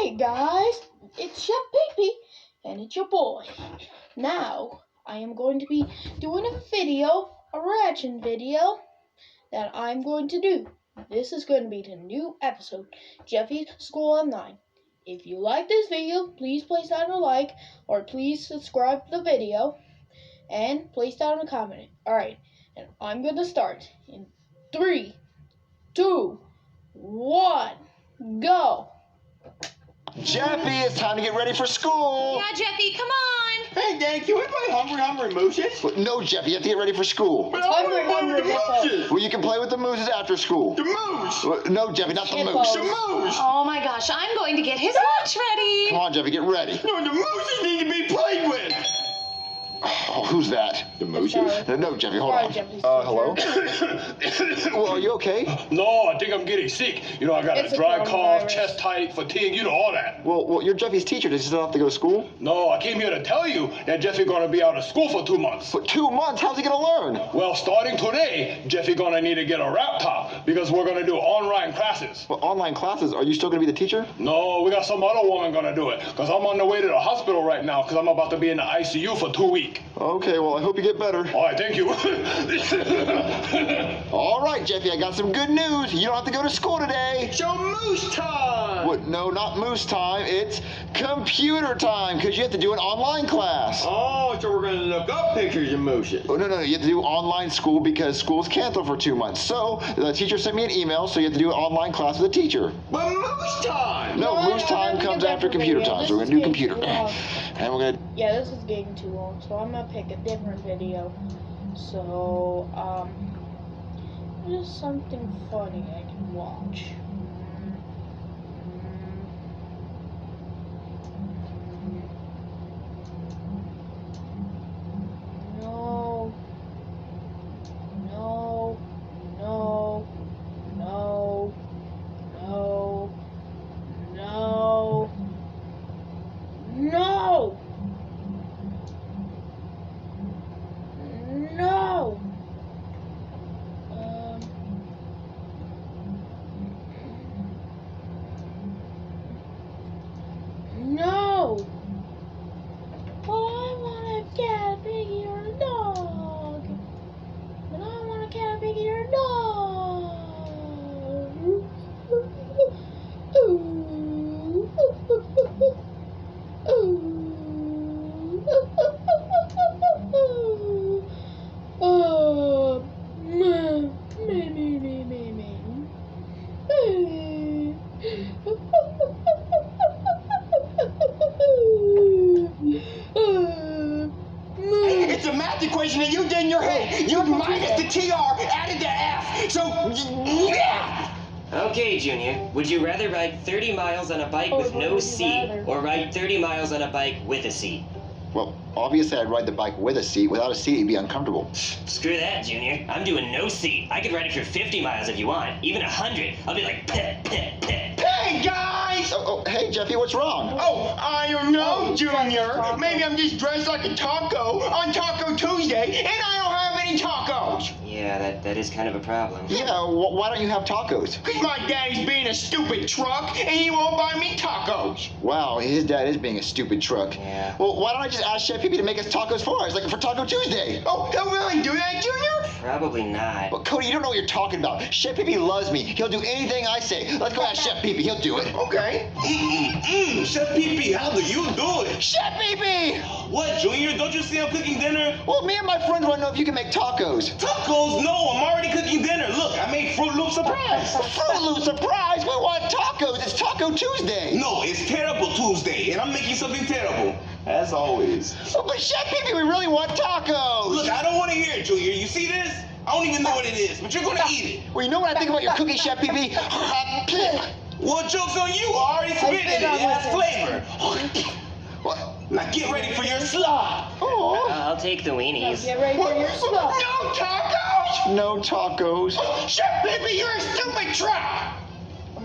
Hey guys, it's Chef Pee and it's your boy. Now, I am going to be doing a video, a reaction video, that I'm going to do. This is going to be the new episode, Jeffy's School Online. If you like this video, please place down a like, or please subscribe to the video, and place down a comment. Alright, and I'm going to start in 3, 2, 1, go! Jeffy, it's time to get ready for school. Yeah, Jeffy, come on. Hey, Dad, can we play Hungry Mooses? No, Jeffy, you have to get ready for school. But I want to play with the mooses. Well, you can play with the mooses after school. The moose. No, Jeffy, not the moose. The moose. Oh my gosh, I'm going to get his lunch ready. Come on, Jeffy, get ready. No, the mooses need to be played with. Oh, who's that? The mooses? No, Jeffy, hold on. Hello? Well, are you okay? No, I think I'm getting sick. You know, I got a dry cough, chest tight, fatigue, you know, all that. Well, you're Jeffy's teacher. Does he still have to go to school? No, I came here to tell you that Jeffy's gonna be out of school for 2 months. For 2 months? How's he gonna learn? Well, starting today, Jeffy's gonna need to get a laptop because we're gonna do online classes. Well, online classes? Are you still gonna be the teacher? No, we got some other woman gonna do it because I'm on the way to the hospital right now because I'm about to be in the ICU for 2 weeks. Okay, well, I hope you get better. All right, thank you. All right, Jeffy, I got some good news. You don't have to go to school today. So moose time. What? No, not moose time. It's computer time because you have to do an online class. Oh, so we're going to look up pictures of mooses. Oh, no, you have to do online school because school's canceled for 2 months. So the teacher sent me an email, so you have to do an online class with a teacher. But moose time. No, moose time comes after computer time, so we're going to do computer. And we're going to... Yeah, this is getting too long, so I'm going to pick a different video. So, just something funny I can watch. No. No. No. No. No. No. No. No. No. Well, I want a cat, piggy, or a dog. But I want a cat, piggy, or a dog. Ooh. Ooh. Me. It's a math equation that you did in your head. You minus the TR, added the F. So, yeah. Okay, Junior. Would you rather ride 30 miles on a bike with no seat or ride 30 miles on a bike with a seat? Well, obviously I'd ride the bike with a seat. Without a seat, it'd be uncomfortable. Screw that, Junior. I'm doing no seat. I could ride it for 50 miles if you want. Even 100. I'll be like, pet, pet, pet. Hey, guys. Oh, hey, Jeffy, what's wrong? Oh, I don't know, Junior. Maybe I'm just dressed like a taco on Taco Tuesday, and I don't have any tacos. Yeah, that is kind of a problem. Yeah, why don't you have tacos? Because my daddy's being a stupid truck, and he won't buy me tacos. Wow, his dad is being a stupid truck. Yeah. Well, why don't I just ask Chef Pee to make us tacos for us, like for Taco Tuesday? Oh, he'll really do that, Junior? Probably not. But Cody, you don't know what you're talking about. Chef Pee loves me. He'll do anything I say. Let's go ask Chef Pee. He'll do it. Okay. Chef Pee, how do you do it? Chef Pee! What, Junior? Don't you see I'm cooking dinner? Well, me and my friends want to know if you can make tacos. Tacos? No, I'm already cooking dinner. Look, I made Fruit Loop surprise. Fruit Loop surprise! We want tacos. It's Taco Tuesday. No, it's Terrible Tuesday, and I'm making something terrible. As always. Oh, but Chef Pee, we really want tacos. Look, I don't want to hear it, Junior. You see this? I don't even know what it is, but you're going to eat it. Well, you know what I think about your cooking, Chef Pee? Well, joke's on you. I already spit in it. It has flavor. What? Now get ready for your slop. Oh. I'll take the weenies. Get ready for your slop. No tacos! No tacos. Chef Pee, you're a stupid truck!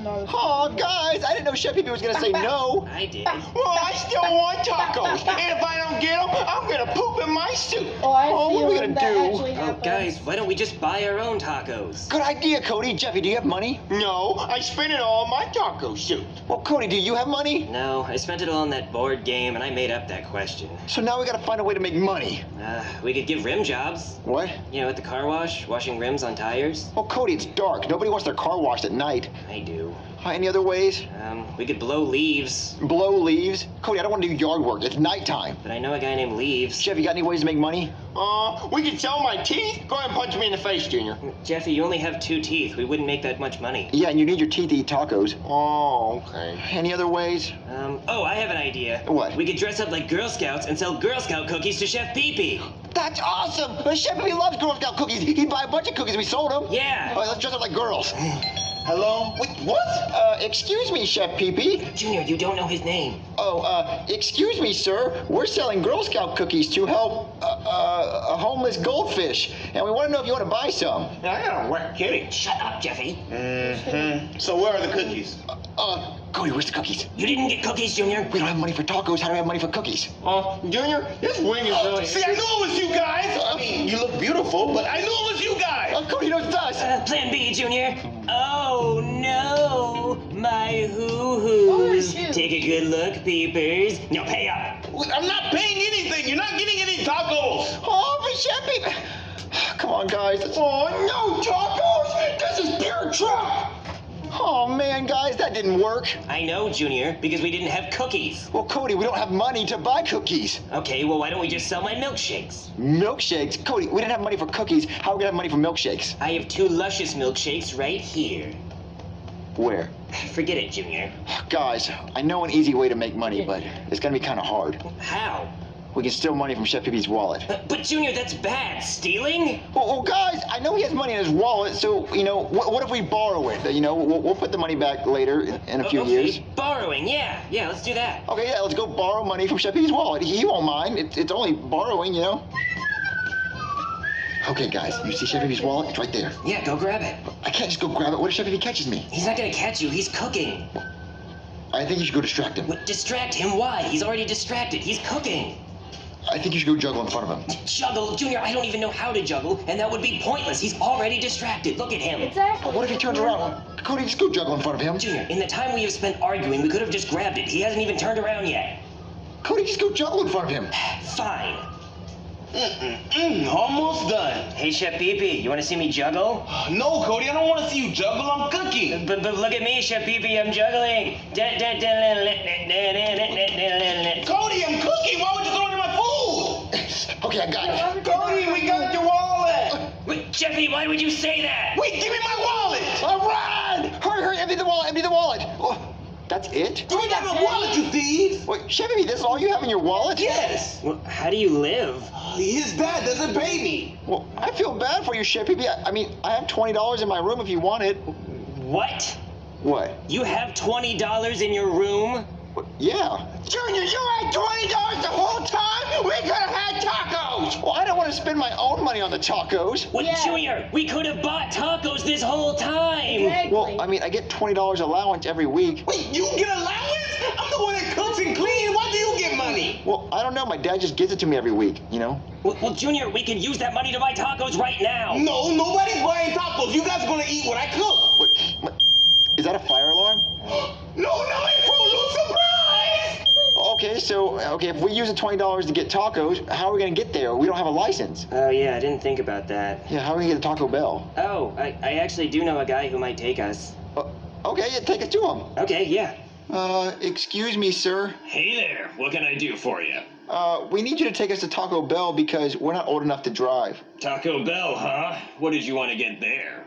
$1,000. Oh, guys, I didn't know Chef Pee-Pee was gonna say no. I did. Well, I still want tacos. And if I don't get them, I'm gonna poop in my soup. Oh, I Oh, see what are we when gonna that do? actually Oh, happened. guys, why don't we just buy our own tacos? Good idea, Cody. Jeffy, do you have money? No, I spent it all on my taco soup. Well, Cody, do you have money? No, I spent it all on that board game, and I made up that question. So now we gotta find a way to make money. We could give rim jobs. What? You know, at the car wash, washing rims on tires. Well, Cody, it's dark. Nobody wants their car washed at night. I do. Any other ways? We could blow leaves, Blow leaves? Cody, I don't want to do yard work. It's nighttime. but I know a guy named Leaves. Jeff, you got any ways to make money? We could sell my teeth. Go ahead and punch me in the face, Junior. Jeffy, you only have 2 teeth. We wouldn't make that much money. Yeah, and you need your teeth to eat tacos. Oh, okay. Any other ways? I have an idea. What? We could dress up like Girl Scouts and sell Girl Scout cookies to Chef Pee-Pee. That's awesome! Chef Pee-Pee loves Girl Scout cookies. He'd buy a bunch of cookies if we sold them. Yeah. All right, let's dress up like girls. Hello? Wait, what? Excuse me, Chef Pee-Pee. Junior, you don't know his name. Excuse me, sir. We're selling Girl Scout cookies to help a homeless goldfish, and we want to know if you want to buy some. I got a wet kitty. Shut up, Jeffy. So where are the cookies? Cody, where's the cookies? You didn't get cookies, Junior. We don't have money for tacos. How do we have money for cookies? Junior, this wing is really... See, I knew it was you guys. I mean, you look beautiful, but I knew it was you guys. Cody knows it's us. Plan B, Junior. Oh, no. My hoo-hoos. Oh, shoot. Take a good look, peepers. Now pay up. I'm not paying anything. You're not getting any tacos. Oh, but Chef Pee-Pee. Come on, guys. Oh, no tacos! This is pure trap! Oh, man, guys, that didn't work. I know, Junior, because we didn't have cookies. Well, Cody, we don't have money to buy cookies. Okay, well, why don't we just sell my milkshakes? Milkshakes? Cody, we didn't have money for cookies. How are we gonna have money for milkshakes? I have 2 luscious milkshakes right here. Where? Forget it, Junior. Guys, I know an easy way to make money, but it's gonna be kind of hard. How? We can steal money from Chef Pee-Pee's wallet. But Junior, that's bad. Stealing? Well, guys, I know he has money in his wallet, so, what if we borrow it? We'll put the money back later in a few Okay, years. borrowing, yeah, let's do that. Okay, yeah, let's go borrow money from Chef Pee-Pee's wallet. He won't mind. It's only borrowing, Okay, guys, you see Chef Pee-Pee's wallet? It's right there. Yeah, go grab it. I can't just go grab it. What if Chef Pee-Pee catches me? He's not gonna catch you, he's cooking. I think you should go distract him. What, distract him? Why? He's already distracted. He's cooking. I think you should go juggle in front of him. Juggle? Junior, I don't even know how to juggle, and that would be pointless. He's already distracted. Look at him. Exactly. What if he turns around? Cody, just go juggle in front of him. Junior, in the time we have spent arguing, we could have just grabbed it. He hasn't even turned around yet. Cody, just go juggle in front of him. Fine. Almost done. Hey, Chef Pee-Pee, you want to see me juggle? No, Cody, I don't want to see you juggle. I'm cooking. But look at me, Chef Pee-Pee, I'm juggling. Cody, I'm cooking. Why would you throw it in my food? Okay, I got it. Cody, we got your wallet! Wait, Jeffy, why would you say that? Wait, give me my wallet. All right! Hurry, empty the wallet. Oh, that's it? Give me my wallet, you thief. Wait, Chef Pee-Pee, this is all you have in your wallet? Yes. Well, how do you live? His dad doesn't pay me. Well, I feel bad for you, Chef Pee-Pee. I mean, I have $20 in my room if you want it. What? What? You have $20 in your room? Yeah. Junior, you had $20 the whole time? We could have had tacos! Well, I don't want to spend my own money on the tacos. What, Yeah. Junior? We could have bought tacos this whole time. Exactly. Well, I mean, I get $20 allowance every week. Wait, you get allowance? I'm the one that cooks and cleans. Why do you get money? Well, I don't know. My dad just gives it to me every week, Well, Junior, we can use that money to buy tacos right now. No, nobody's buying tacos. You guys are gonna eat what I cook. What, is that a fire alarm? No, not my Fruit Loop surprise! Okay, if we use the $20 to get tacos, how are we going to get there? We don't have a license. Oh, yeah, I didn't think about that. Yeah, how are we going to get a Taco Bell? Oh, I actually do know a guy who might take us. Okay, yeah, take us to him. Okay, yeah. Excuse me, sir. Hey there, what can I do for you? We need you to take us to Taco Bell because we're not old enough to drive. Taco Bell, huh? What did you want to get there?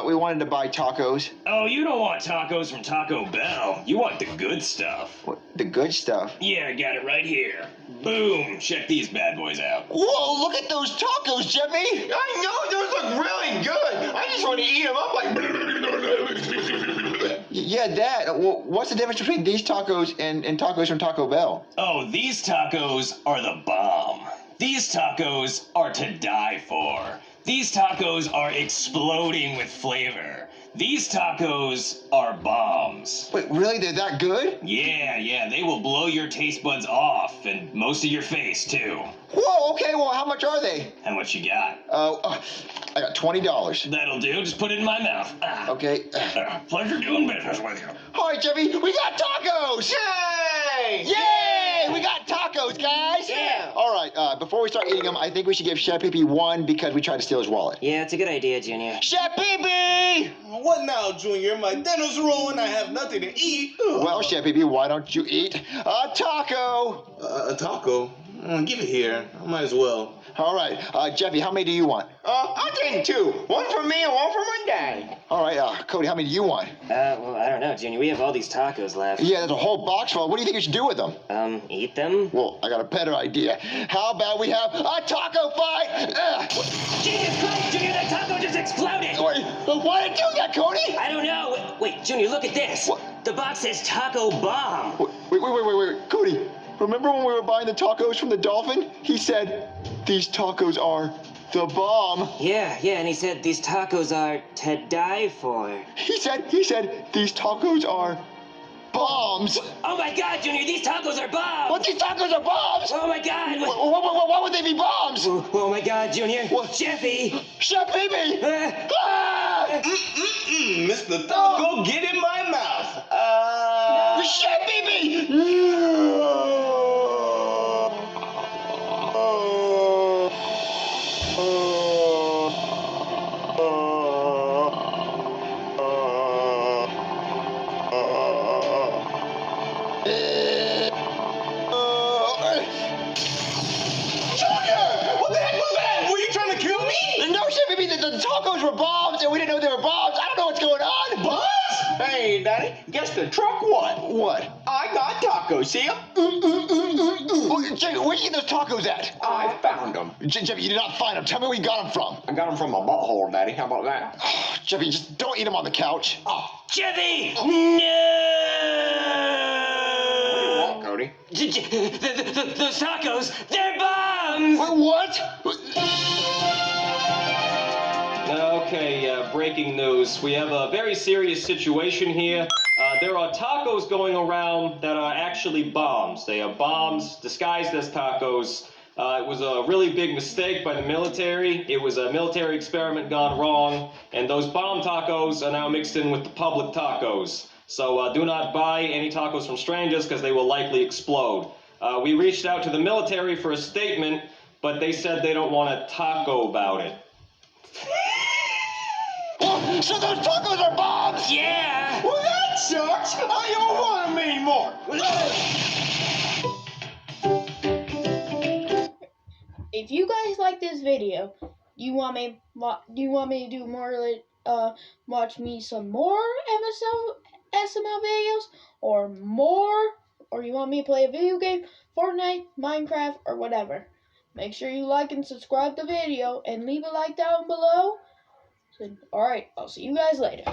We wanted to buy tacos. Oh, you don't want tacos from Taco Bell. You want the good stuff. What, the good stuff? Yeah, I got it right here. Boom, check these bad boys out. Whoa, look at those tacos, Jeffy! I know, those look really good! I just want to eat them up like... Yeah, Dad, what's the difference between these tacos and tacos from Taco Bell? Oh, these tacos are the bomb. These tacos are to die for. These tacos are exploding with flavor. These tacos are bombs. Wait, really? They're that good? Yeah, they will blow your taste buds off and most of your face too. Whoa, okay, well, how much are they? How much you got? I got $20. That'll do. Just put it in my mouth. Okay. Pleasure doing business with you. All right, Jeffy, we got tacos! Yay! Yay! We got tacos, guys! Yeah. All right, before we start eating them, I think we should give Chef Pee-Pee one because we tried to steal his wallet. Yeah, it's a good idea, Junior. Chef Pee-Pee! What now, Junior? My dinner's ruined. I have nothing to eat. Well, Chef Pee-Pee, why don't you eat a taco? A taco? Give it here. I might as well. All right, Jeffy, how many do you want? I'm taking two. One for me and one for my daddy. All right, Cody, how many do you want? Well, I don't know, Junior. We have all these tacos left. Yeah, there's a whole box full. What do you think we should do with them? Eat them? Well, I got a better idea. How about we have a taco fight? Jesus Christ, Junior, that taco just exploded! Wait, why did you do that, Cody? I don't know. Wait, Junior, look at this. What? The box says Taco Bomb. Wait, Cody. Remember when we were buying the tacos from the dolphin? He said, these tacos are the bomb. Yeah, and he said these tacos are to die for. He said, these tacos are bombs. Oh my God, Junior, these tacos are bombs! What, these tacos are bombs? Oh my God! Why would they be bombs? Oh my God, Junior! What? Jeffy! Chef Pee-Pee! Ah! Mr. Taco, get in my mouth. Chef Pee-Pee! What the heck was that? Were you trying to kill me? No, Chef Pee-Pee, the tacos were bombs and we didn't know they were bombs. I don't know what's going on. Bombs? Hey, Daddy, guess the truck won. What? I got tacos, see 'em? Jeffy, where'd you get those tacos at? I found them. Jeffy, you did not find them. Tell me where you got them from. I got them from my butthole, Daddy. How about that? Jeffy, just don't eat them on the couch. Jeffy! What do you No! want, Cody? Those tacos, they're bombs! What? Okay, breaking news. We have a very serious situation here. There are tacos going around that are actually bombs. They are bombs disguised as tacos. It was a really big mistake by the military. It was a military experiment gone wrong, and those bomb tacos are now mixed in with the public tacos. So do not buy any tacos from strangers because they will likely explode. We reached out to the military for a statement, but they said they don't want to taco about it. So those tacos are bombs? Yeah! Well, that sucks. I don't want them anymore. If you guys like this video, do you want me to do more? Watch me some more SML videos, or you want me to play a video game, Fortnite, Minecraft, or whatever? Make sure you like and subscribe the video and leave a like down below. Alright, I'll see you guys later.